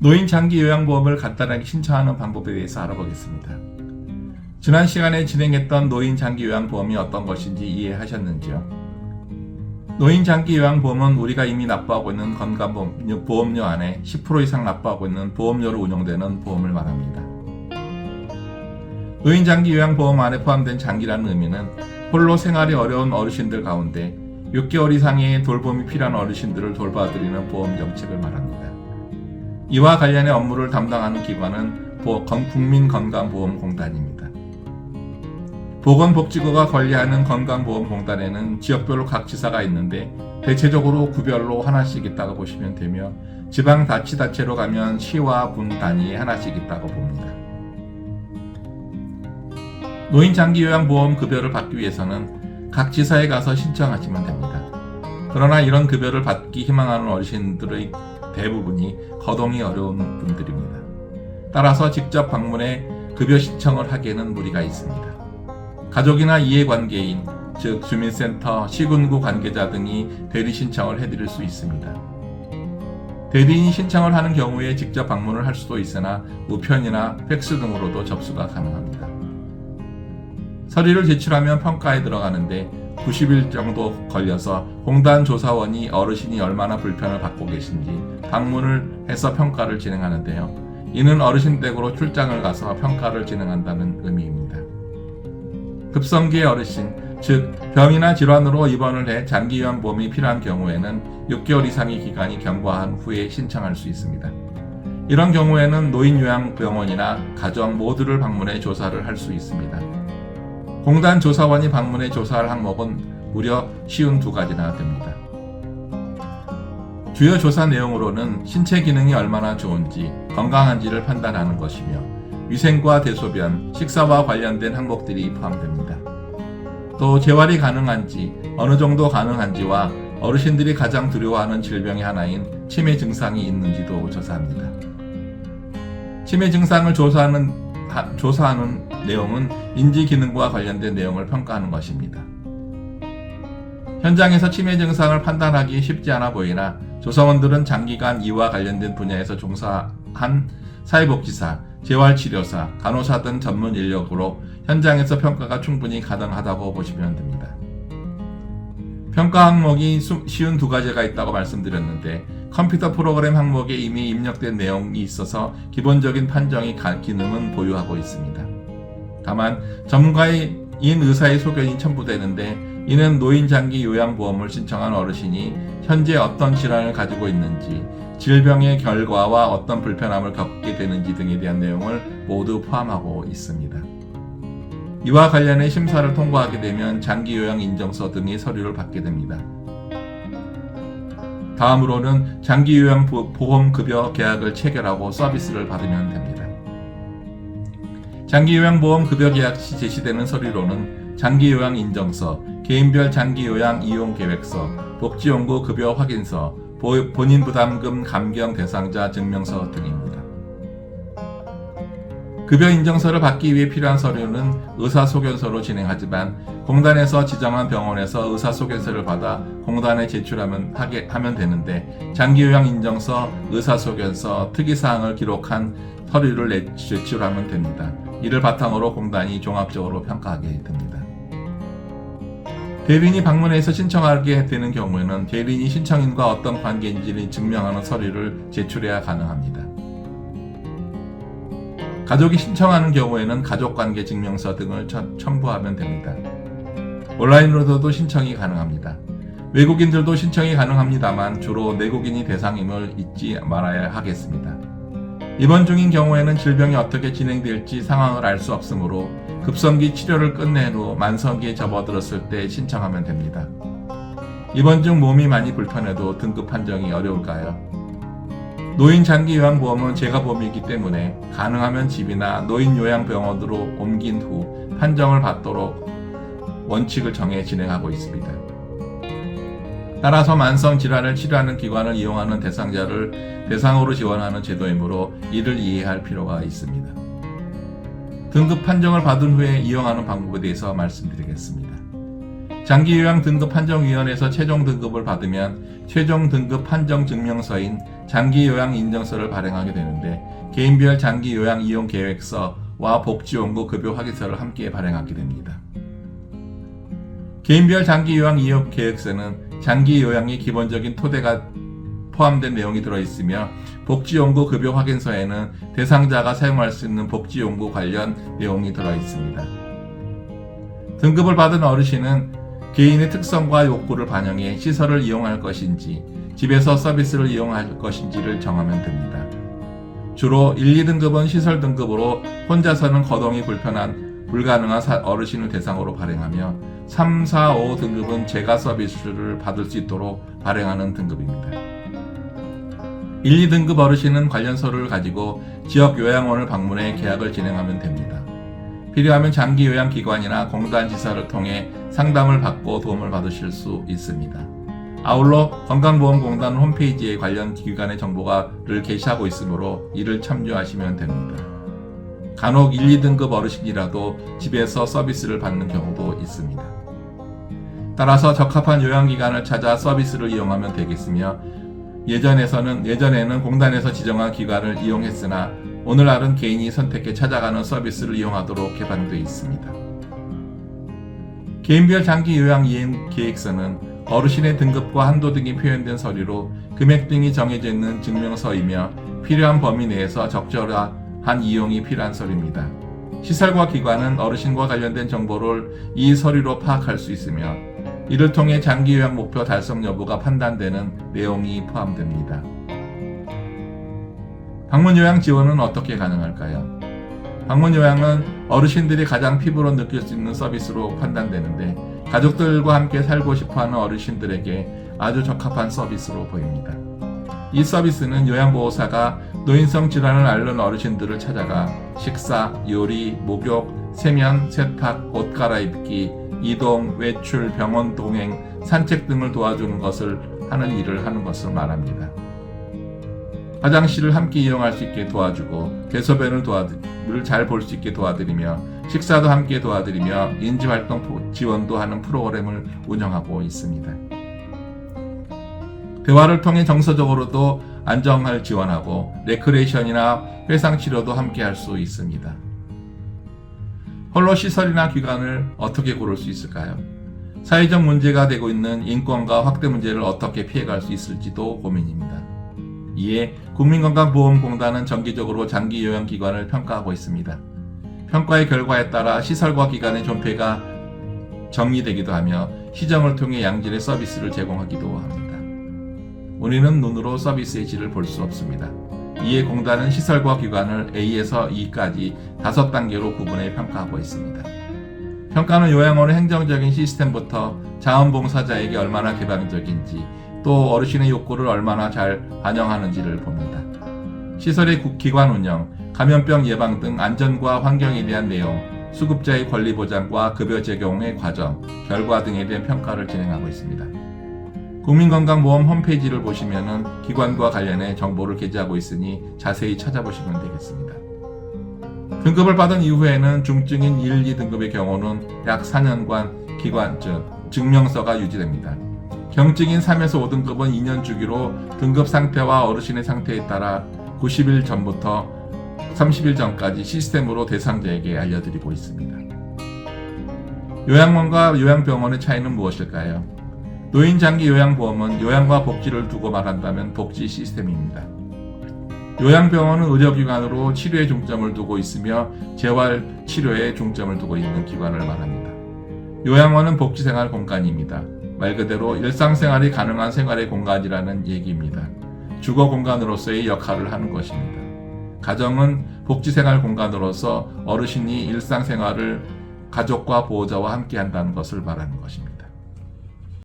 노인 장기 요양보험을 간단하게 신청하는 방법에 대해서 알아보겠습니다. 지난 시간에 진행했던 노인 장기 요양보험이 어떤 것인지 이해하셨는지요? 노인 장기 요양보험은 우리가 이미 납부하고 있는 건강보험료 안에 10% 이상 납부하고 있는 보험료로 운영되는 보험을 말합니다. 노인 장기 요양보험 안에 포함된 장기라는 의미는 홀로 생활이 어려운 어르신들 가운데 6개월 이상의 돌봄이 필요한 어르신들을 돌봐드리는 보험 정책을 말합니다. 이와 관련의 업무를 담당하는 기관은 국민건강보험공단입니다. 보건복지부가 관리하는 건강보험공단에는 지역별로 각 지사가 있는데 대체적으로 구별로 하나씩 있다고 보시면 되며 지방자치단체로 가면 시와 군 단위에 하나씩 있다고 봅니다. 노인장기요양보험 급여를 받기 위해서는 각 지사에 가서 신청하시면 됩니다. 그러나 이런 급여를 받기 희망하는 어르신들의 대부분이 거동이 어려운 분들입니다. 따라서 직접 방문해 급여 신청을 하기에는 무리가 있습니다. 가족이나 이해관계인, 즉 주민센터, 시군구 관계자 등이 대리 신청을 해드릴 수 있습니다. 대리인이 신청을 하는 경우에 직접 방문을 할 수도 있으나 우편이나 팩스 등으로도 접수가 가능합니다. 서류를 제출하면 평가에 들어가는데 90일 정도 걸려서 공단 조사원이 어르신이 얼마나 불편을 받고 계신지 방문을 해서 평가를 진행하는데요. 이는 어르신 댁으로 출장을 가서 평가를 진행한다는 의미입니다. 급성기의 어르신, 즉 병이나 질환으로 입원을 해 장기요양보험이 필요한 경우에는 6개월 이상의 기간이 경과한 후에 신청할 수 있습니다. 이런 경우에는 노인요양병원이나 가정 모두를 방문해 조사를 할 수 있습니다. 공단 조사원이 방문해 조사할 항목은 무려 52가지나 됩니다. 주요 조사 내용으로는 신체 기능이 얼마나 좋은지, 건강한지를 판단하는 것이며 위생과 대소변, 식사와 관련된 항목들이 포함됩니다. 또 재활이 가능한지, 어느 정도 가능한지와 어르신들이 가장 두려워하는 질병의 하나인 치매 증상이 있는지도 조사합니다. 치매 증상을 조사하는 내용은 인지 기능과 관련된 내용을 평가하는 것입니다. 현장에서 치매 증상을 판단하기 쉽지 않아 보이나 조사원들은 장기간 이와 관련된 분야에서 종사한 사회복지사, 재활치료사, 간호사 등 전문 인력으로 현장에서 평가가 충분히 가능하다고 보시면 됩니다. 평가 항목이 52가지가 있다고 말씀드렸는데 컴퓨터 프로그램 항목에 이미 입력된 내용이 있어서 기본적인 판정의 기능은 보유하고 있습니다. 다만 전문가인 의사의 소견이 첨부되는데 이는 노인장기 요양보험을 신청한 어르신이 현재 어떤 질환을 가지고 있는지, 질병의 결과와 어떤 불편함을 겪게 되는지 등에 대한 내용을 모두 포함하고 있습니다. 이와 관련해 심사를 통과하게 되면 장기요양인정서 등의 서류를 받게 됩니다. 다음으로는 장기요양보험급여 계약을 체결하고 서비스를 받으면 됩니다. 장기요양보험 급여 계약 시 제시되는 서류로는 장기요양인정서, 개인별 장기요양 이용계획서, 복지연구 급여 확인서, 본인부담금 감경 대상자 증명서 등입니다. 급여 인정서를 받기 위해 필요한 서류는 의사소견서로 진행하지만 공단에서 지정한 병원에서 의사소견서를 받아 공단에 제출하면 되는데 장기요양 인정서, 의사소견서, 특이사항을 기록한 서류를 제출하면 됩니다. 이를 바탕으로 공단이 종합적으로 평가하게 됩니다. 대리인이 방문해서 신청하게 되는 경우에는 대리인이 신청인과 어떤 관계인지를 증명하는 서류를 제출해야 가능합니다. 가족이 신청하는 경우에는 가족관계 증명서 등을 첨부하면 됩니다. 온라인으로도 신청이 가능합니다. 외국인들도 신청이 가능합니다만 주로 내국인이 대상임을 잊지 말아야 하겠습니다. 입원 중인 경우에는 질병이 어떻게 진행될지 상황을 알 수 없으므로 급성기 치료를 끝낸 후 만성기에 접어들었을 때 신청하면 됩니다. 입원 중 몸이 많이 불편해도 등급 판정이 어려울까요? 노인 장기 요양보험은 재가보험이기 때문에 가능하면 집이나 노인요양병원으로 옮긴 후 판정을 받도록 원칙을 정해 진행하고 있습니다. 따라서 만성 질환을 치료하는 기관을 이용하는 대상자를 대상으로 지원하는 제도이므로 이를 이해할 필요가 있습니다. 등급 판정을 받은 후에 이용하는 방법에 대해서 말씀드리겠습니다. 장기요양 등급판정위원회에서 최종 등급을 받으면 최종 등급 판정 증명서인 장기요양 인정서를 발행하게 되는데 개인별 장기요양 이용 계획서와 복지연구 급여 확인서를 함께 발행하게 됩니다. 개인별 장기요양 이용 계획서는 장기요양의 기본적인 토대가 포함된 내용이 들어있으며 복지연구 급여 확인서에는 대상자가 사용할 수 있는 복지연구 관련 내용이 들어있습니다. 등급을 받은 어르신은 개인의 특성과 욕구를 반영해 시설을 이용할 것인지 집에서 서비스를 이용할 것인지를 정하면 됩니다. 주로 1, 2등급은 시설 등급으로 혼자서는 거동이 불가능한 어르신을 대상으로 발행하며 3, 4, 5등급은 재가 서비스를 받을 수 있도록 발행하는 등급입니다. 1, 2등급 어르신은 관련 서류를 가지고 지역 요양원을 방문해 계약을 진행하면 됩니다. 필요하면 장기요양기관이나 공단지사를 통해 상담을 받고 도움을 받으실 수 있습니다. 아울러 건강보험공단 홈페이지에 관련 기관의 정보를 게시하고 있으므로 이를 참조하시면 됩니다. 간혹 1, 2등급 어르신이라도 집에서 서비스를 받는 경우도 있습니다. 따라서 적합한 요양기관을 찾아 서비스를 이용하면 되겠으며 예전에는 공단에서 지정한 기관을 이용했으나 오늘날은 개인이 선택해 찾아가는 서비스를 이용하도록 개방되어 있습니다. 개인별 장기 요양 이행 계획서는 어르신의 등급과 한도 등이 표현된 서류로 금액 등이 정해져 있는 증명서이며 필요한 범위 내에서 적절한 이용이 필요한 서류입니다. 시설과 기관은 어르신과 관련된 정보를 이 서류로 파악할 수 있으며 이를 통해 장기 요양 목표 달성 여부가 판단되는 내용이 포함됩니다. 방문요양 지원은 어떻게 가능할까요? 방문요양은 어르신들이 가장 피부로 느낄 수 있는 서비스로 판단되는데 가족들과 함께 살고 싶어하는 어르신들에게 아주 적합한 서비스로 보입니다. 이 서비스는 요양보호사가 노인성 질환을 앓는 어르신들을 찾아가 식사, 요리, 목욕, 세면, 세탁, 옷 갈아입기, 이동, 외출, 병원 동행, 산책 등을 도와주는 것을 하는 일을 하는 것을 말합니다. 화장실을 함께 이용할 수 있게 도와주고 대소변을 잘 볼 수 있게 도와드리며 식사도 함께 도와드리며 인지활동 지원도 하는 프로그램을 운영하고 있습니다. 대화를 통해 정서적으로도 안정을 지원하고 레크레이션이나 회상치료도 함께 할 수 있습니다. 홀로 시설이나 기관을 어떻게 고를 수 있을까요? 사회적 문제가 되고 있는 인권과 확대 문제를 어떻게 피해갈 수 있을지도 고민입니다. 이에 국민건강보험공단은 정기적으로 장기요양기관을 평가하고 있습니다. 평가의 결과에 따라 시설과 기관의 존폐가 정리되기도 하며 시정을 통해 양질의 서비스를 제공하기도 합니다. 우리는 눈으로 서비스의 질을 볼 수 없습니다. 이에 공단은 시설과 기관을 A에서 E까지 5단계로 구분해 평가하고 있습니다. 평가는 요양원의 행정적인 시스템부터 자원봉사자에게 얼마나 개방적인지 또 어르신의 욕구를 얼마나 잘 반영하는지를 봅니다. 시설의 기관 운영, 감염병 예방 등 안전과 환경에 대한 내용, 수급자의 권리 보장과 급여 적용의 과정, 결과 등에 대한 평가를 진행하고 있습니다. 국민건강보험 홈페이지를 보시면 기관과 관련해 정보를 게재하고 있으니 자세히 찾아보시면 되겠습니다. 등급을 받은 이후에는 중증인 1, 2등급의 경우는 약 4년간 기관증, 증명서가 유지됩니다. 경증인 3에서 5등급은 2년 주기로 등급 상태와 어르신의 상태에 따라 90일 전부터 30일 전까지 시스템으로 대상자에게 알려드리고 있습니다. 요양원과 요양병원의 차이는 무엇일까요? 노인장기요양보험은 요양과 복지를 두고 말한다면 복지 시스템입니다. 요양병원은 의료기관으로 치료에 중점을 두고 있으며 재활치료에 중점을 두고 있는 기관을 말합니다. 요양원은 복지생활 공간입니다. 말 그대로 일상생활이 가능한 생활의 공간이라는 얘기입니다. 주거 공간으로서의 역할을 하는 것입니다. 가정은 복지생활 공간으로서 어르신이 일상생활을 가족과 보호자와 함께 한다는 것을 말하는 것입니다.